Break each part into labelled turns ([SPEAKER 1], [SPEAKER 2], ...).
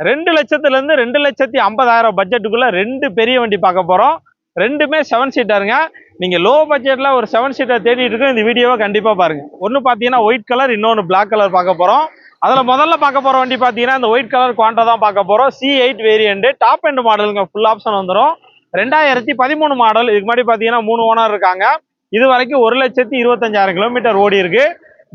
[SPEAKER 1] 2 லட்சத்துலேருந்து 2,50,000 பட்ஜெட்டுக்குள்ள 2 பெரிய வண்டி பார்க்க போகிறோம். ரெண்டுமே 7 சீட்டருங்க. நீங்கள் லோ பட்ஜெட்டில் ஒரு 7 சீட்டர் தேடிட்டு இருக்கோம். இந்த வீடியோவை கண்டிப்பாக பாருங்கள். ஒன்று பார்த்தீங்கன்னா ஒயிட் கலர், இன்னொன்று பிளாக் கலர் பார்க்க போகிறோம். அதில் முதல்ல பார்க்க போகிற வண்டி பார்த்தீங்கன்னா இந்த ஒயிட் கலர் குவாண்டா தான் பார்க்க போகிறோம். C8 வேரியண்ட் டாப் எண்ட் மாடலுங்க. ஃபுல் ஆப்ஷன் வந்துடும். 2013 மாடல். இதுக்கு முன்னாடி பார்த்தீங்கன்னா 3 ஓனர் இருக்காங்க. இது வரைக்கும் 1,25,000 கிலோமீட்டர் ஓடி இருக்கு.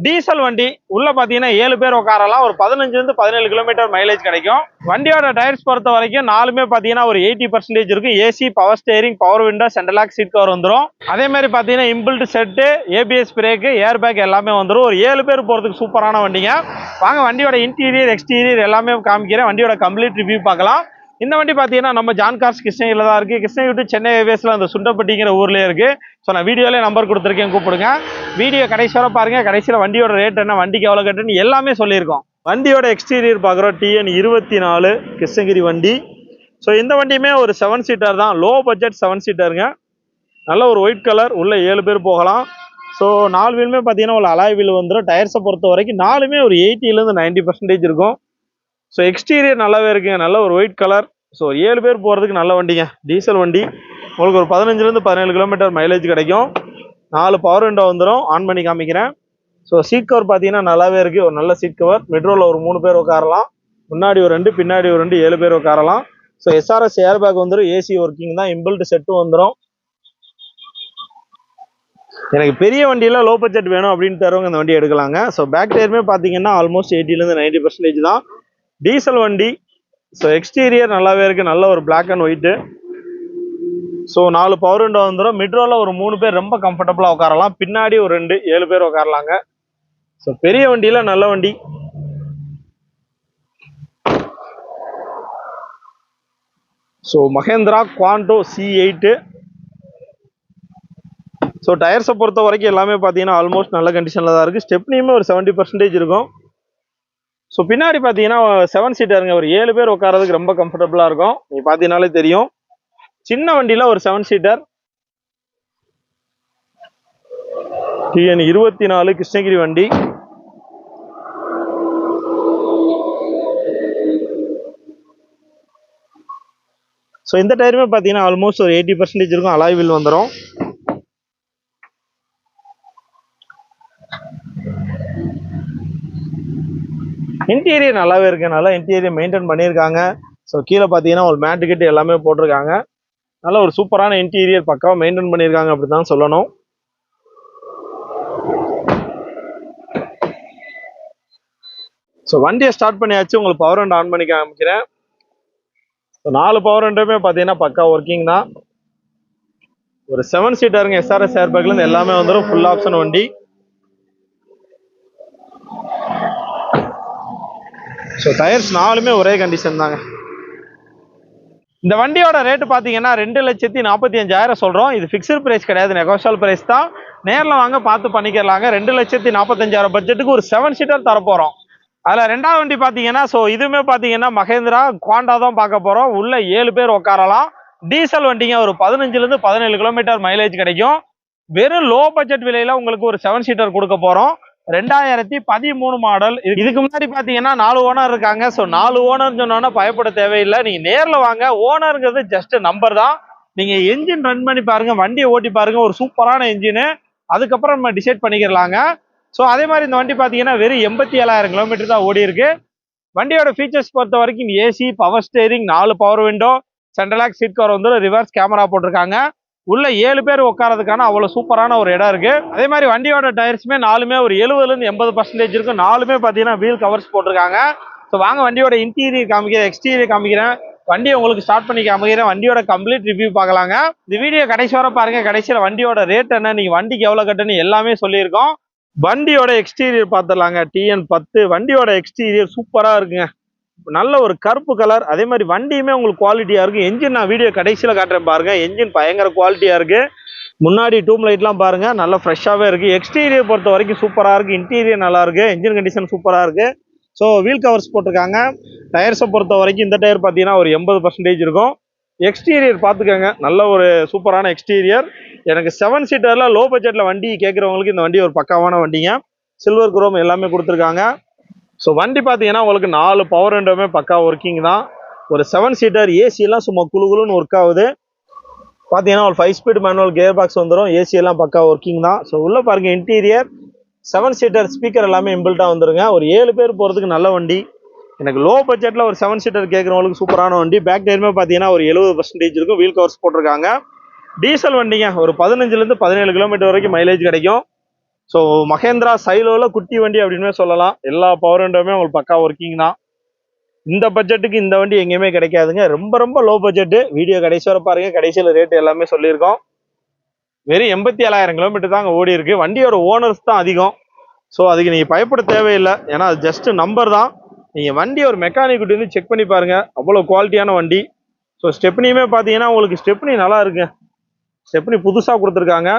[SPEAKER 1] டீசல் வண்டி. உள்ள பாத்தீங்கன்னா 7 பேர் உட்காரலாம். ஒரு 15 to 17 கிலோமீட்டர் மைலேஜ் கிடைக்கும். வண்டியோட டயர்ஸ் பொறுத்த வரைக்கும் 4மே பாத்தீங்கன்னா ஒரு 80% இருக்கும். AC, power steering, power window, central lock seat cover வந்துடும். அதே மாதிரி பாத்தீங்கன்னா இம்பிள்ட் செட்டு, ABS பிரேக், ஏர் பேக் எல்லாமே வந்துடும். ஒரு 7 பேர் போறதுக்கு சூப்பரான வண்டிங்க. வாங்க வண்டியோட இன்டீரியர், எக்ஸ்டீரியர் எல்லாமே காமிக்கிறேன். வண்டியோட கம்ப்ளீட் ரிவ்யூ பார்க்கலாம். இந்த வண்டி பார்த்தீங்கன்னா நம்ம ஜான் கார்ஸ் கிருஷ்ணகிரியில் தான் இருக்குது. கிருஷ்ணகிரி டு சென்னை ஹைவேஸில் அந்த சுண்டப்பட்டிங்கிற ஊர்லேயே இருக்குது. ஸோ நான் வீடியோலேயே நம்பர் கொடுத்துருக்கேன், கூப்பிடுங்க. வீடியோ கடைசி வரை பாருங்கள். கடைசியில் வண்டியோட ரேட் என்ன, வண்டிக்கு எவ்வளோ கட்டுன்னு எல்லாமே சொல்லியிருக்கோம். வண்டியோட எக்ஸ்டீரியர் பார்க்குறோம். TN24 கிருஷ்ணகிரி வண்டி. ஸோ இந்த வண்டியுமே ஒரு 7 சீட்டர் தான். Low budget 7 சீட்டருங்க. நல்ல ஒரு ஒயிட் கலர். உள்ள 7 பேர் போகலாம். ஸோ 4 வீலுமே பார்த்தீங்கன்னா ஒரு அலாய் வீல் வந்துடும். டயர்ஸை பொறுத்த வரைக்கும் 4மே ஒரு 80 to 90% இருக்கும். ஸோ எக்ஸ்டீரியர் நல்லாவே இருக்குங்க. நல்ல ஒரு ஒயிட் கலர். ஸோ 7 பேர் போகிறதுக்கு நல்ல வண்டிங்க. டீசல் வண்டி. உங்களுக்கு ஒரு 15 to 17 கிலோமீட்டர் மைலேஜ் கிடைக்கும். 4 பவர் விண்டோ வந்துடும். ஆன் பண்ணி காமிக்கிறேன். ஸோ சீட் கவர் பார்த்தீங்கன்னா நல்லாவே இருக்குது. ஒரு நல்ல சீட் கவர். மெட்ரோவில் ஒரு 3 பேர் உட்காரலாம். முன்னாடி ஒரு 2, பின்னாடி ஒரு 2, 7 பேர் உட்காரலாம். ஸோ SRS ஏர் பேக் வந்துடும். ஏசி ஒர்க்கிங் தான். இம்பிள்ட் செட்டும் வந்துடும். எனக்கு பெரிய வண்டியில் லோ பட்ஜெட் வேணும் அப்படின்னு தருவங்க இந்த வண்டி எடுக்கலாங்க. ஸோ பேக் டயருமே பார்த்தீங்கன்னா ஆல்மோஸ்ட் 80 to 90% தான். டீசல் வண்டி. ஸோ எக்ஸ்டீரியர் நல்லாவே இருக்கு. நல்ல ஒரு black and white. So 4 power window வந்துடும். மிட்ரோவில் ஒரு 3 பேர் ரொம்ப கம்ஃபர்டபுளாக உட்காரலாம். பின்னாடி ஒரு 2, 7 பேர் உட்காரலாங்க. ஸோ பெரிய வண்டியில் நல்ல வண்டி. So Mahindra Quanto C8. So டயர்ஸை பொறுத்த வரைக்கும் எல்லாமே பார்த்தீங்கன்னா ஆல்மோஸ்ட் நல்ல கண்டிஷனில் தான் இருக்குது. ஸ்டெப்னியுமே ஒரு 70% இருக்கும். ஸோ பின்னாடி பார்த்தீங்கன்னா 7 சீட்டருங்க. ஒரு 7 பேர் உட்காரதுக்கு ரொம்ப கம்ஃபர்டபுளாக இருக்கும். நீங்கள் பார்த்தீங்கன்னாலே தெரியும். சின்ன வண்டியில் ஒரு 7 சீட்டர். TN24 கிருஷ்ணகிரி வண்டி. ஸோ இந்த டயருமே பார்த்தீங்கன்னா ஆல்மோஸ்ட் ஒரு 80% இருக்கும். அலாய் வீல் வந்துடும். இன்டீரியர் நல்லாவே இருக்கு. நல்லா இன்டீரியர் மெயின்டைன் பண்ணியிருக்காங்க. ஸோ கீழே பார்த்தீங்கன்னா ஒரு மேட் கிட்ட எல்லாமே போட்டிருக்காங்க. நல்ல ஒரு சூப்பரான இன்டீரியர், பக்காவாக மெயின்டைன் பண்ணியிருக்காங்க அப்படி தான் சொல்லணும். ஸோ வண்டியை ஸ்டார்ட் பண்ணியாச்சு. உங்களுக்கு பவர் விண்டோ ஆன் பண்ணி காமிக்கிறேன். ஸோ 4 பவர் விண்டோமே பார்த்தீங்கன்னா பக்கா ஒர்க்கிங் தான். ஒரு 7 சீட்டருங்க. SRS ஏர் பேக்லேருந்து எல்லாமே வந்துடும். ஃபுல் ஆப்ஷன் வண்டி. ஸோ டயர்ஸ் 4மே ஒரே கண்டிஷன் தாங்க. இந்த வண்டியோட ரேட்டு பார்த்தீங்கன்னா 2,45,000 சொல்கிறோம். இது ஃபிக்ஸ்டு ப்ரைஸ் கிடையாது, நெகோஷியல் ப்ரைஸ் தான். நேரில் வாங்க பார்த்து பண்ணிக்கலாங்க. 2,45,000 பட்ஜெட்டுக்கு ஒரு 7 சீட்டர் தரப்போகிறோம். அதில் ரெண்டாவது வண்டி பார்த்தீங்கன்னா ஸோ இதுவுமே பார்த்தீங்கன்னா மஹேந்திரா குவாண்டா தான் பார்க்க போகிறோம். உள்ள 7 பேர் உட்காரலாம். டீசல் வண்டிங்க. ஒரு 15 to 17 கிலோமீட்டர் மைலேஜ் கிடைக்கும். வெறும் லோ பட்ஜெட் விலையில் உங்களுக்கு ஒரு 7 சீட்டர் கொடுக்க போகிறோம். 2013 மாடல். இதுக்கு முன்னாடி பார்த்தீங்கன்னா 4 ஓனர் இருக்காங்க. ஸோ 4 ஓனர் சொன்னோன்னா பயப்பட தேவையில்லை. நீங்கள் நேரில் வாங்க. ஓனருங்கிறது ஜஸ்ட் நம்பர் தான். நீங்கள் என்ஜின் ரன் பண்ணி பாருங்க, வண்டியை ஓட்டி பாருங்க. ஒரு சூப்பரான என்ஜினு. அதுக்கப்புறம் நம்ம டிசைட் பண்ணிக்கிறலாங்க. ஸோ அதே மாதிரி இந்த வண்டி பார்த்தீங்கன்னா வெறும் 87,000 கிலோமீட்டர் தான் ஓடி இருக்கு. வண்டியோட ஃபீச்சர்ஸ் பொறுத்த வரைக்கும் AC, power steering, 4 power window, central lock seat cover வந்து ரிவர்ஸ் கேமரா போட்டிருக்காங்க. உள்ள 7 பேர் உட்காரதுக்கான அவ்வளோ சூப்பரான ஒரு இடம் இருக்கு. அதே மாதிரி வண்டியோட டயர்ஸுமே 4மே ஒரு 70 to 80% இருக்கும். 4மே பார்த்தீங்கன்னா வீல் கவர்ஸ் போட்டிருக்காங்க. ஸோ வாங்க வண்டியோட இன்டீரியர் காமிக்கிறேன், எக்ஸ்டீரியர் காமிக்கிறேன். வண்டியை உங்களுக்கு ஸ்டார்ட் பண்ணி காமிக்கிறேன். வண்டியோட கம்ப்ளீட் ரிவ்யூ பார்க்கலாங்க. இந்த வீடியோ கடைசி வரை பாருங்க. கடைசியில் வண்டியோட ரேட் என்ன, நீங்கள் வண்டிக்கு எவ்வளோ கட்டுன்னு எல்லாமே சொல்லியிருக்கோம். வண்டியோட எக்ஸ்டீரியர் பார்த்துடலாங்க. TN10 வண்டியோட எக்ஸ்டீரியர் சூப்பராக இருக்குங்க. நல்ல ஒரு கருப்பு கலர். அதே மாதிரி வண்டியுமே உங்களுக்கு குவாலிட்டியாக இருக்குது. என்ஜின் நான் வீடியோ கடைசியில் காட்டுறேன் பாருங்க. என்ஜின் பயங்கர குவாலிட்டியாக இருக்குது. முன்னாடி டூம் லைட்லாம் பாருங்கள், நல்லா ஃப்ரெஷ்ஷாகவே இருக்குது. எக்ஸ்டீரியர் பொறுத்த வரைக்கும் சூப்பராக இருக்குது. இன்டீரியர் நல்லா இருக்குது. என்ஜின் கண்டிஷன் சூப்பராக இருக்குது. ஸோ வீல் கவர்ஸ் போட்டிருக்காங்க. டயர்ஸை பொறுத்த வரைக்கும் இந்த டயர் பார்த்தீங்கன்னா ஒரு 80% இருக்கும். எக்ஸ்டீரியர் பார்த்துக்கோங்க. நல்ல ஒரு சூப்பரான எக்ஸ்டீரியர். எனக்கு 7 சீட்டரில் லோ பட்ஜெட்டில் வண்டி கேட்குறவங்களுக்கு இந்த வண்டி ஒரு பக்காவான வண்டிங்க. சில்வர் குரோம் எல்லாமே கொடுத்துருக்காங்க. ஸோ வண்டி பார்த்தீங்கன்னா உங்களுக்கு 4 பவர் விண்டோமே பக்கா ஒர்க்கிங் தான். ஒரு 7 சீட்டர் ஏசியெல்லாம் சும்மா குழுன்னு ஒர்க் ஆகுது. பார்த்தீங்கன்னா ஒரு 5 ஸ்பீட் மேனுவல் கியர் பாக்ஸ் வந்துடும். ஏசி எல்லாம் பக்கா ஒர்க்கிங் தான். ஸோ உள்ள பாருங்க இன்டீரியர் 7 சீட்டர் ஸ்பீக்கர் எல்லாமே இம்பில்ட்டாக வந்துருங்க. ஒரு 7 பேர் போகிறதுக்கு நல்ல வண்டி. எனக்கு லோ பட்ஜெட்டில் ஒரு 7 சீட்டர் கேட்குறவங்களுக்கு சூப்பரான வண்டி. பேக் டயருமே பார்த்தீங்கன்னா ஒரு 70% இருக்கும். வீல் கவர்ஸ் போட்டிருக்காங்க. டீசல் வண்டிங்க. ஒரு 15லேருந்து 17 கிலோமீட்டர் வரைக்கும் மைலேஜ் கிடைக்கும். ஸோ மகேந்திரா சைலோவில் குட்டி வண்டி அப்படின்னு சொல்லலாம். எல்லா பவர் விண்டோமே உங்களுக்கு பக்கா ஒர்க்கிங் தான். இந்த பட்ஜெட்டுக்கு இந்த வண்டி எங்கேயுமே கிடைக்காதுங்க. ரொம்ப ரொம்ப லோ பட்ஜெட்டு. வீடியோ கடைசி வரை பாருங்க. கடைசியில் ரேட் எல்லாமே சொல்லியிருக்கோம். வெறும் 87,000 கிலோமீட்டர் தாங்க ஓடி இருக்கு. வண்டியோட ஓனர்ஸ் தான் அதிகம். ஸோ அதுக்கு நீங்கள் பயப்பட தேவையில்லை. ஏன்னா அது ஜஸ்ட் நம்பர் தான். நீங்கள் வண்டி ஒரு மெக்கானிக் கிட்ட வந்து செக் பண்ணி பாருங்க. அவ்வளோ குவாலிட்டியான வண்டி. ஸோ ஸ்டெப்னியுமே பார்த்தீங்கன்னா உங்களுக்கு ஸ்டெப்னி நல்லா இருக்குங்க. ஸ்டெப்னி புதுசாக கொடுத்துருக்காங்க.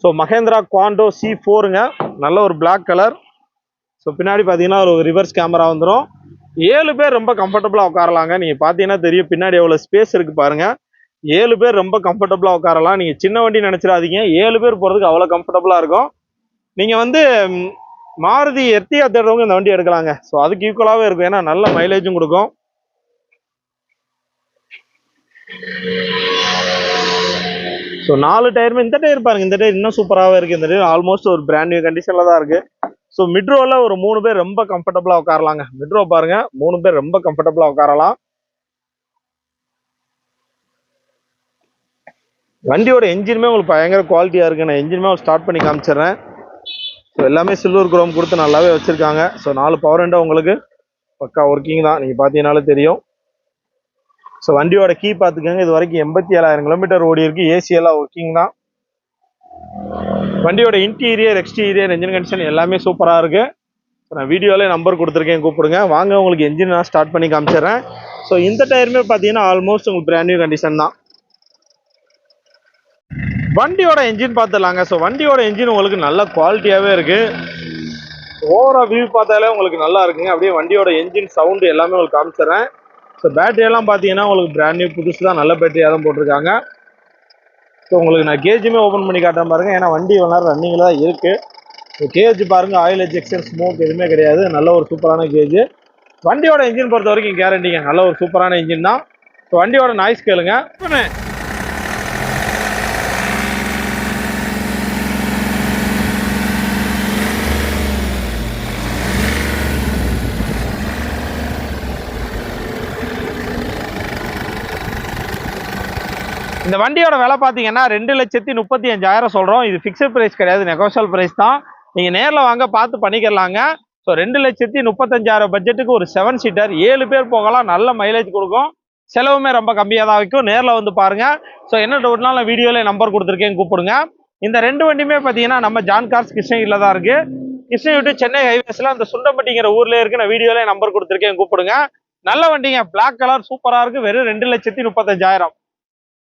[SPEAKER 1] ஸோ மகேந்திரா குவாண்டோ C4ங்க. நல்ல ஒரு பிளாக் கலர். ஸோ பின்னாடி பார்த்தீங்கன்னா ஒரு ரிவர்ஸ் கேமரா வந்துடும். 7 பேர் ரொம்ப கம்ஃபர்டபுளாக உட்காரலாங்க. நீங்கள் பார்த்தீங்கன்னா தெரியும் பின்னாடி எவ்வளோ ஸ்பேஸ் இருக்குது பாருங்க. 7 பேர் ரொம்ப கம்ஃபர்டபுளாக உட்காரலாம். நீங்கள் சின்ன வண்டி நினச்சிடாதீங்க. 7 பேர் போகிறதுக்கு அவ்வளோ கம்ஃபர்டபுளாக இருக்கும். நீங்கள் வந்து மாருதி எர்டிகா தேடுறவங்க இந்த வண்டி எடுக்கலாங்க. ஸோ அதுக்கு ஈக்குவலாகவே இருக்கும். ஏன்னா நல்ல மைலேஜும் கொடுக்கும். ஸோ 4 டயருமே இந்த டயர் பாருங்க. இந்த டயர் இன்னும் சூப்பராகவே இருக்குது. இந்த டயர் ஆல்மோஸ்ட் ஒரு பிராண்ட் நியூ கண்டிஷனில் தான் இருக்குது. ஸோ மிட்ரோவில் ஒரு 3 பேர் ரொம்ப கம்ஃபர்டபுளாக உட்காரலாங்க. மிட்ரோ பாருங்க 3 பேர் ரொம்ப கம்ஃபர்டபுளாக உட்காரலாம். வண்டியோட என்ஜினுமே உங்களுக்கு பயங்கர குவாலிட்டியாக இருக்குது. நான் என்ஜினுமே ஸ்டார்ட் பண்ணி காமிச்சிடுறேன். ஸோ எல்லாமே சில்வர் குரோம் கொடுத்து நல்லாவே வச்சுருக்காங்க. ஸோ 4 பவர் விண்டோ உங்களுக்கு பக்கா ஒர்க்கிங் தான். நீங்கள் பார்த்தீங்கன்னாலே தெரியும். ஸோ வண்டியோட கீ பார்த்துக்கோங்க. இது வரைக்கும் 87,000 கிலோமீட்டர் ஓடி இருக்கு. ஏசி எல்லாம் ஒர்க்கிங் தான். வண்டியோட இன்டீரியர் எக்ஸ்டீரியர் என்ஜின் கண்டிஷன் எல்லாமே சூப்பராக இருக்கு. நான் வீடியோவிலே நம்பர் கொடுத்துருக்கேன், கூப்பிடுங்க. வாங்க உங்களுக்கு என்ஜின் நான் ஸ்டார்ட் பண்ணி காமிச்சிடுறேன். ஸோ இந்த டயருமே பார்த்தீங்கன்னா ஆல்மோஸ்ட் உங்களுக்கு பிராண்ட் நியூ கண்டிஷன் தான். வண்டியோட என்ஜின் பார்த்துடலாங்க. ஸோ வண்டியோட என்ஜின் உங்களுக்கு நல்ல குவாலிட்டியாகவே இருக்கு. ஓவரா வியூ பார்த்தாலே உங்களுக்கு நல்லா இருக்குங்க. அப்படியே வண்டியோட என்ஜின் சவுண்டு எல்லாமே உங்களுக்கு காமிச்சிடுறேன். ஸோ பேட்டரியெல்லாம் பார்த்தீங்கன்னா உங்களுக்கு பிராண்ட் நியூ புதுசு தான். நல்ல பேட்டரியாக தான் போட்டிருக்காங்க. ஸோ உங்களுக்கு நான் கேஜுமே ஓப்பன் பண்ணி காட்டுறேன் பாருங்கள். ஏன்னா வண்டி இவ்வளோ நேரம் ரன்னிங்கில் தான் இருக்குது. ஸோ கேஜ் பாருங்கள். ஆயில் எஜெக்ஷன் ஸ்மோக் எதுவுமே கிடையாது. நல்ல ஒரு சூப்பரான கேஜ். வண்டியோட இன்ஜின் பொறுத்த வரைக்கும் கேரண்டிங்க. நல்ல ஒரு சூப்பரான இன்ஜின் தான். ஸோ வண்டியோட நாய்ஸ் கேளுங்க. இந்த வண்டியோட விலை பார்த்தீங்கன்னா 2,35,000 சொல்கிறோம். இது ஃபிக்ஸட் ப்ரைஸ் கிடையாது, நெகோஷியல் ப்ரைஸ் தான். நீங்கள் நேரில் வாங்க பார்த்து பண்ணிக்கிறலாங்க. ஸோ 2,35,000 பட்ஜெட்டுக்கு ஒரு 7 சீட்டர் 7 பேர் போகலாம். நல்ல மைலேஜ் கொடுக்கும். செலவுமே ரொம்ப கம்மியாக தான் வைக்கும். நேரில் வந்து பாருங்கள். ஸோ என்ன டவுட்னாலும் நான் வீடியோவில் நம்பர் கொடுத்துருக்கேன், கூப்பிடுங்க. இந்த 2 வண்டியுமே பார்த்தீங்கன்னா நம்ம ஜான் கார்ஸ் கிருஷ்ணகிரியில் தான் இருக்குது. கிருஷ்ணகிரி டு சென்னை ஹைவேஸில் அந்த சுண்டம்பட்டிங்கிற ஊர்லேயே இருக்குது. நான் வீடியோவில் நம்பர் கொடுத்துருக்கேன், கூப்பிடுங்க. நல்ல வண்டிங்க. பிளாக் கலர் சூப்பராக இருக்குது. வெறும் 2,35,000.